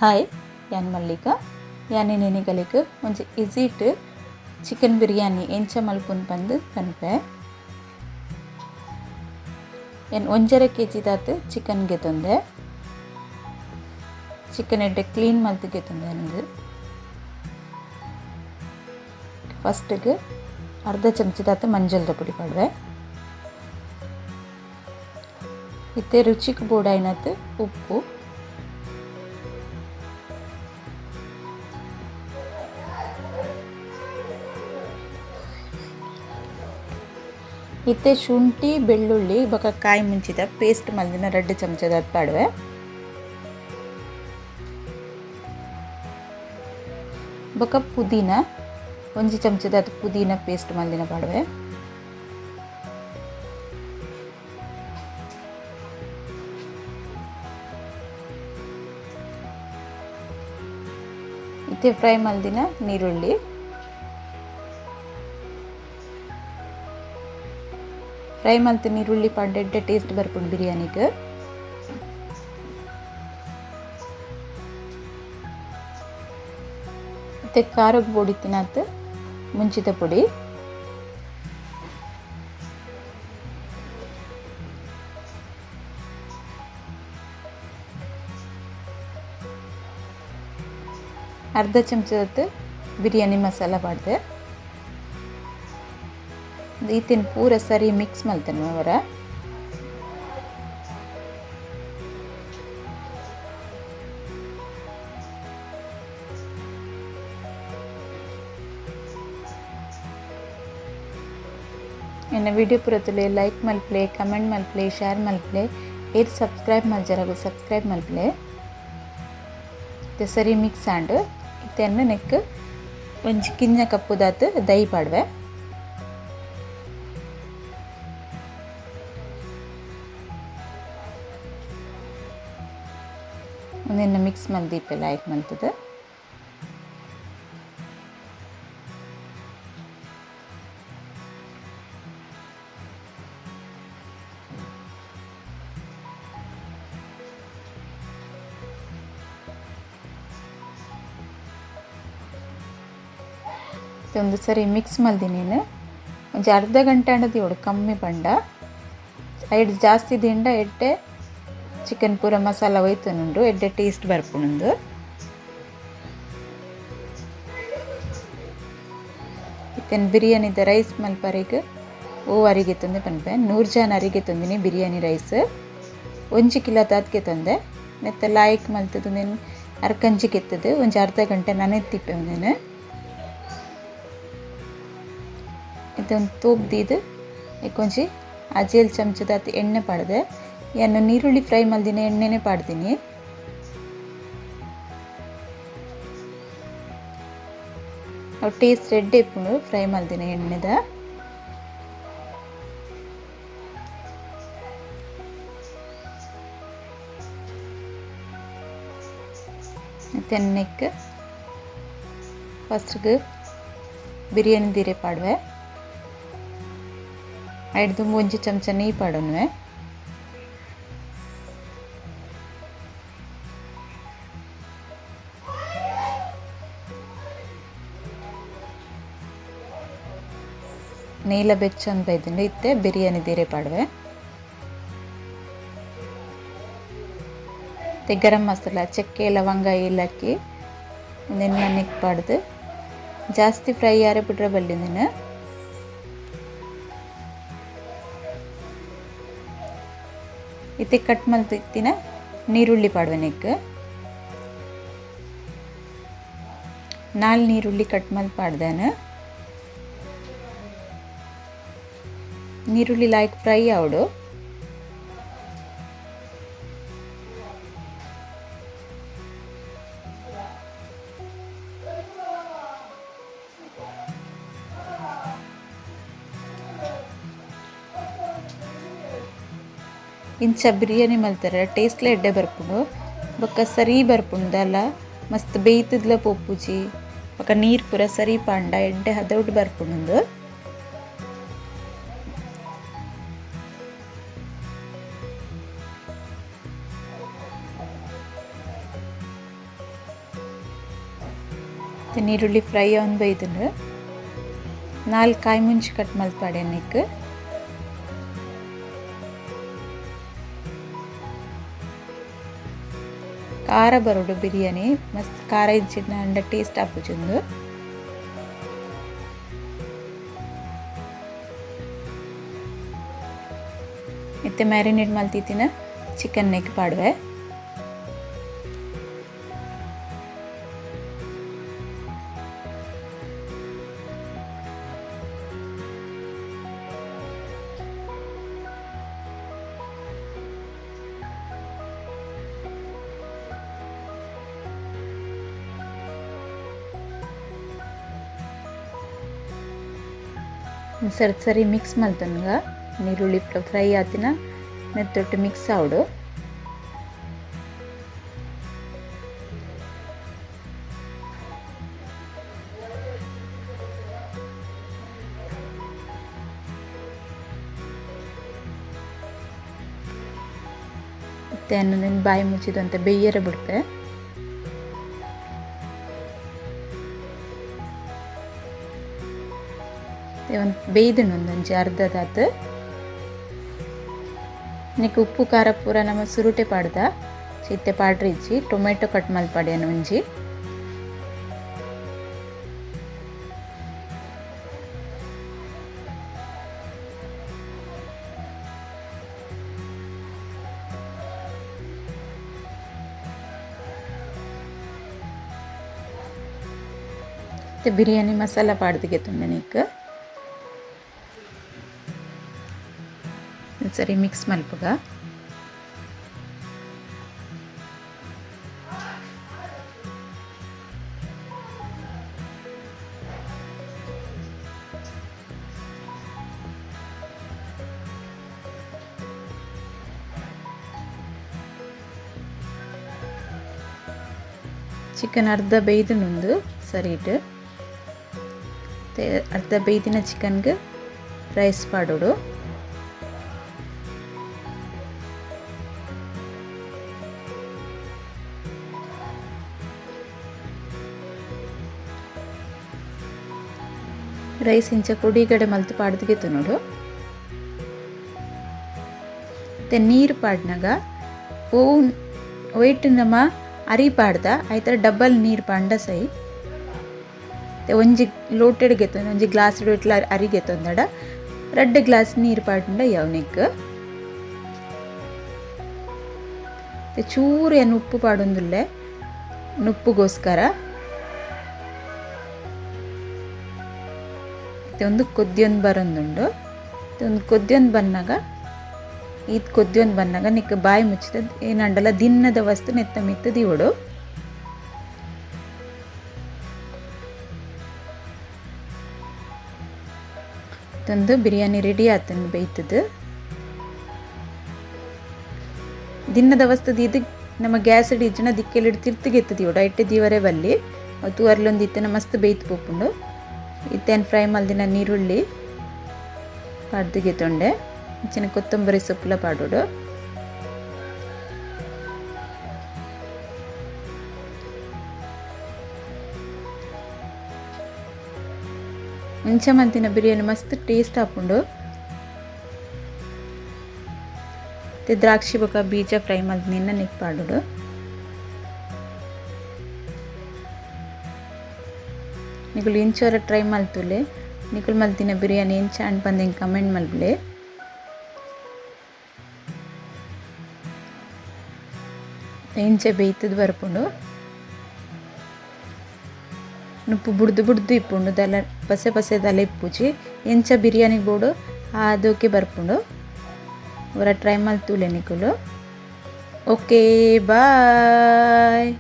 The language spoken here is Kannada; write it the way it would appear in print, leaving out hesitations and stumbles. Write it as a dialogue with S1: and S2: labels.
S1: ಹಾಯ್ ಯಾನ್ ಮಲ್ಲಿಕಾ ಯಾನಿ ನೆನಿಗಲಿಕ್ ಒಂಜಿ ಈಸಿಟ್ ಚಿಕನ್ ಬಿರಿಯಾನಿ ಎಂಚ ಮಲ್ಪುಂದು ಪಂದ್ ಪನ್ಪೆ ಏನು 1.5 kg ದಾತ್ ಚಿಕನ್ ಗೆತೊಂದೆ ಚಿಕನ್ ಎಡ್ಡೆ ಕ್ಲೀನ್ ಮಲ್ತ್ ಗೆತೊಂದೆ ಅಂದು ಫಸ್ಟ್ಗೆ ಅರ್ಧ ಚಮಚ ದಾತ್ ಮಂಜಲ್ದ ಪುಡಿ ಪಾಡ್ವೆ ಇತ್ತೆ ರುಚಿಗೆ ಬೋಡಾಯಿನತ್ ಉಪ್ಪು ಇತ್ತೆ ಶುಂಠಿ ಬೆಳ್ಳುಳ್ಳಿ ಬೊಕ ಕಾಯಿ ಮುಂಚಿದ ಪೇಸ್ಟ್ ಮಲ್ದಿನ 2 ಚಮಚದ ಪಾಡ್ವೆ ಬೊಕ ಪುದೀನ 1 ಚಮಚದ ಪುದೀನ ಪೇಸ್ಟ್ ಮಲ್ದಿನ ಪಾಡ್ವೆ ಇತ್ತೆ ಫ್ರೈ ಮಲ್ದಿನ ನೀರುಳ್ಳಿ ಫ್ರೈ ಮಲ್ತ್ ನೀರುಳ್ಳಿ ಪಾಡ್ಡೆ ಟೇಸ್ಟ್ ಬರ್ಪುಂಡು ಬಿರಿಯಾನಿಗೆ ಮತ್ತೆ ಖಾರದ ಪುಡಿ ತಿನ್ನತ್ ಮುಂಚಿತ ಪುಡಿ ಅರ್ಧ ಚಮಚದ ಬಿರಿಯಾನಿ ಮಸಾಲ ಪಾಡ್ದೆ ಈತಿನ ಪೂರ ಸರಿ ಮಿಕ್ಸ್ ಮಲ್ತೇನೆ ಅವರ ಎನ್ನ ವಿಡಿಯೋ ಪುರತುಲೆ ಲೈಕ್ ಮಲ್ಪ್ಲೆ ಕಮೆಂಟ್ ಮಲ್ಪ್ಲೆ ಶೇರ್ ಮಲ್ಪ್ಲೆ ಏರ್ ಸಬ್ಸ್ಕ್ರೈಬ್ ಮಲ್ಜರಾಗು ಸಬ್ಸ್ಕ್ರೈಬ್ ಮಲ್ಪ್ಲೆ ಇತ್ತೆ ಸರಿ ಮಿಕ್ಸ್ ಆಂಡ್ ಇತ್ತೆನ್ನು ನೆಕ್ ಒಂಜಿ ಕಿಂಜ ಕಪ್ಪುದಾತ್ ದೈ ಪಾಡ್ವೆ ಒಂದಿನ ಮಿಕ್ಸ್ ಮಲ್ದೀಪೆ ಲೈಕ್ ಮಲ್ತದ ಒಂದು ಸರಿ ಮಿಕ್ಸ್ ಮಲ್ದಿನೇನು ಒಂಜಿ ಅರ್ಧ ಗಂಟೆ ಅಂಡದಿ ಒಡು ಕಮ್ಮಿ ಪಂಡ ಐಡ್ ಜಾಸ್ತಿ ದಿಂಡ ಎಡ್ಡೆ ಚಿಕನ್ ಪೂರ ಮಸಾಲ ಒಯ್ತುನುಂಡು ಎಡ್ಡೆ ಟೇಸ್ಟ್ ಬರ್ಪುನುಂದು ಇತ್ತೇನು ಬಿರಿಯಾನಿದ ರೈಸ್ ಮಲ್ಪರಿಗೆ ಓವರಿಗೆ ತಂದೆ ಪನ್ಪೆ 100 ಜನ ಅರಿಗೆ ತಂದಿನಿ ಬಿರಿಯಾನಿ ರೈಸ್ 1 ಕಿಲೋ ತಾತ್ಗೆ ತಂದೆ ನೆತ್ತ ಲಾಯ್ಕ್ ಮಲ್ತದು ನೀನು ಅರ್ಕಂಜಿ ಕೆತ್ತದು ಒಂಜಿ ಅರ್ಧ ಗಂಟೆ ನೆನೆತ್ತಿಪ್ಪೆ ಒಂದೇನು ಇದೊಂದು ತೂಪ್ ದೀದು ಕೊಂಚಿ ಅಜೇಲ್ ಚಮಚದ ಎಣ್ಣೆ ಪಾಡ್ದೆ ಏನು ನೀರುಳ್ಳಿ ಫ್ರೈ ಮಲ್ದಿನ ಎಣ್ಣೆನೇ ಪಾಡ್ತೀನಿ ಅವು ಟೇಸ್ಟ್ ರೆಡ್ ಇಪ್ಪುಂಡು ಫ್ರೈ ಮಲ್ದಿನ ಎಣ್ಣೆದ ತೆನ್ನೆಕ್ ಫಸ್ಟ್ಗೆ ಬಿರಿಯಾನಿ ದೀರೆ ಪಾಡ್ವೆ ಐಡ್ದು 1 ಚಮಚ ನೆಯ್ಯಿ ಪಾಡೋನ್ವೆ ನೀಲ ಬೆಚ್ಚೊಂದು ಬೈದಿಂದ ಇತ್ತೆ ಬಿರಿಯಾನಿ ದೀರೆ ಪಾಡ್ವೆ ಮತ್ತೆ ಗರಂ ಮಸಾಲ ಚಕ್ಕೆ ಲವಂಗ ಏಲಕ್ಕಿ ಒಂದೆಲ್ಲ ನೆಕ್ ಪಾಡ್ದು ಜಾಸ್ತಿ ಫ್ರೈ ಯಾರೇ ಬಿಟ್ರೆ ಬಲ್ಲಿಂದಿನ ಇತ್ತೆ ಕಟ್ ಮಲ್ತಿತ್ತಿನ ನೀರುಳ್ಳಿ ಪಾಡ್ವೆ ನೆಕ್ 4 ನೀರುಳ್ಳಿ ಕಟ್ ಮಲ್ ಪಾಡ್ದೇನು ನೀರುಳ್ಳಿ ಲೈಕ್ ಫ್ರೈ ಆವಡು ಇಂಚ ಬಿರಿಯಾನಿ ಮಲ್ತಾರೆ ಟೇಸ್ಟ್ಲ ಎಡ್ಡೆ ಬರ್ಪುಂಡು ಬೊಕ್ಕ ಸರಿ ಬರ್ಪುಂಡಲ್ಲ ಮಸ್ತ್ ಬೇಯ್ತದ್ಲ ಪೊಪ್ಪುಜಿ ಬೊಕ್ಕ ನೀರು ಪೂರ ಸರಿ ಪಾಂಡ ಎಡ್ಡೆ ಹದೌಟ್ ಬರ್ಪುಂಡು ನೀರುಳ್ಳಿ ಫ್ರೈ ಒಂದು ಬೈದನು 4 ಕಾಯಿ ಮುಂಚಿ ಕಟ್ ಮಲ್ಪಾಡೆ ನಿಕ್ ಖಾರ ಬರೋಡು ಬಿರಿಯಾನಿ ಮಸ್ತ್ ಖಾರ ಇಜ್ಜಿನ ಅಂಡ ಟೇಸ್ಟ್ ಆಪುಜುಂದು ಇತ್ತೆ ಮ್ಯಾರಿನೇಟ್ ಮಲ್ತಿತ್ತಿನ ಚಿಕನ್ ನೆಕ್ ಪಾಡ್ವೆ ಸರಿ ಮಿಕ್ಸ್ ಮಲ್ತನ್ಗ ನೀರುಳ್ಳಿ ಫ್ರೈ ಆತಿನ ನೆತ್ತೊಟ್ಟು ಮಿಕ್ಸ್ ಆವಡು ಮತ್ತೆ ಅನ್ನೊಂದು ಬಾಯಿ ಮುಚ್ಚಿದಂತೆ ಬೇಯರೆ ಬಿಡ್ತೆ ಒಂದು ಬೇಯ್ದನು ಒಂದೊಂಜಿ ಅರ್ಧದಾತು ನಿಕ್ ಉಪ್ಪು ಖಾರ ಪೂರ ನಮ್ಮ ಸುರುಟೆ ಪಾಡ್ದ ಚಿತ್ತೆ ಪಾಡ್ರಿಜ್ಜಿ ಟೊಮೆಟೊ ಕಟ್ ಮಲ್ಪಾಡ್ಯಾನ ಒಂಜಿ ಮತ್ತೆ ಬಿರಿಯಾನಿ ಮಸಾಲ ಪಾಡ್ದಿಗೆ ತುಂಡೆ ನಿಕ್ ಸರಿ ಮಿಕ್ಸ್ ಮಲ್ಪುಗ ಚಿಕನ್ ಅರ್ಧ ಬೇಯ್ದನುಂದು ಸರಿಟ್ ಅರ್ಧ ಬೇಯ್ದಿನ ಚಿಕನ್ಗೆ ರೈಸ್ ಪಾಡೋಡು ರೈಸ್ ಇಂಚ ಕುಡಿಗಡೆ ಮಲ್ತು ಪಾಡ್ದಿಗೆ ನೋಡು ಮತ್ತೆ ನೀರು ಪಾಡ್ನಾಗ ವೈಟ್ ನಮ್ಮ ಅರಿ ಪಾಡ್ದ ಆಯ್ತರ ಡಬಲ್ ನೀರು ಪಾಂಡ ಸೈ ಒಂಜಿ ಲೋಟೆಡ್ ಗೆತ್ತೊಂದು ಒಂಜಿ ಗ್ಲಾಸ್ ಇಟ್ಲ ಅರಿ ಗೆತ್ತೊಂದಡ 2 ಗ್ಲಾಸ್ ನೀರು ಪಾಡ್ಂಡ ಯಾವನಿಕ್ ಚೂರು ಏನು ಉಪ್ಪು ಪಾಡೊಂದುಲ್ಲೆ ನುಪ್ಪುಗೋಸ್ಕರ ಒಂದು ಕೊದ್ದಿಯೊಂದು ಬರೊಂದುಂಡು ಒಂದು ಕೊದ್ದಿಯೊಂದು ಬಂದಾಗ ನಿಕ್ಕ ಬಾಯಿ ಮುಚ್ಚಿದ ಏನಂಡಲ್ಲ ದಿನದ ವಸ್ತು ನೆತ್ತ ಮಿತ್ತದ ಇವಡು ಇದೊಂದು ಬಿರಿಯಾನಿ ರೆಡಿ ಆತಂದು ಬೇಯ್ತದ ದಿನದ ವಸ್ತುದು ಇದು ನಮ್ಮ ಗ್ಯಾಸ್ ಇಜ್ಜನ ದಿಕ್ಕೆಲ್ಲಿ ತಿರ್ತಿಗೆತ್ತದ ಇವಡು ಐಟೆ ದೀವರೆ ಬಲ್ಲಿ ಅವತ್ತು ಅರ್ಲೊಂದು ಇತ್ತನ ಮಸ್ತ್ ಬೇಯ್ತು ಪೋಪುಂಡು ಇತ್ತೇನು ಫ್ರೈ ಮಲ್ದಿನ ನೀರುಳ್ಳಿ ಪಾಡ್ದಿಗೆ ತೊಂಡೆ ಇಂಚಿನ ಕೊತ್ತಂಬರಿ ಸೊಪ್ಪುಲ ಪಾಡೋಡು ಇಂಚ ಮಂತಿನ ಬಿರಿಯಾನಿ ಮಸ್ತ್ ಟೇಸ್ಟ್ ಆಪುಂಡು ದ್ರಾಕ್ಷಿ ಬೊಕ ಬೀಜ ಫ್ರೈ ಮಲ್ದಿನ ನಿಕ್ ಪಾಡೋಡು ನಿಕುಲು ಇಂಚೋರ ಟ್ರೈ ಮಲ್ತುಲೆ ನಿಕುಲು ಮಲ್ತಿನ ಬಿರಿಯಾನಿ ಇಂಚ ಅಂಡ್ ಬಂದು ಕಮೆಂಟ್ ಮಲ್ಬಲೆ ಇಂಚ ಬೇಯ್ತದ ಬರ್ಪುಂಡು ನುಪ್ಪು ಬುಡ್ದು ಇಪ್ಪುಂಡು ದಲ ಪಸೆ ದಲ ಇಪ್ಪುಜಿ ಎಂಚ ಬಿರಿಯಾನಿ ಬೋಡು ಅದಕ್ಕೆ ಬರ್ಪುಂಡು ಅವರ ಟ್ರೈ ಮಲ್ತುಲೆ ನಿಕುಲು ಓಕೆ ಬಾಯ್.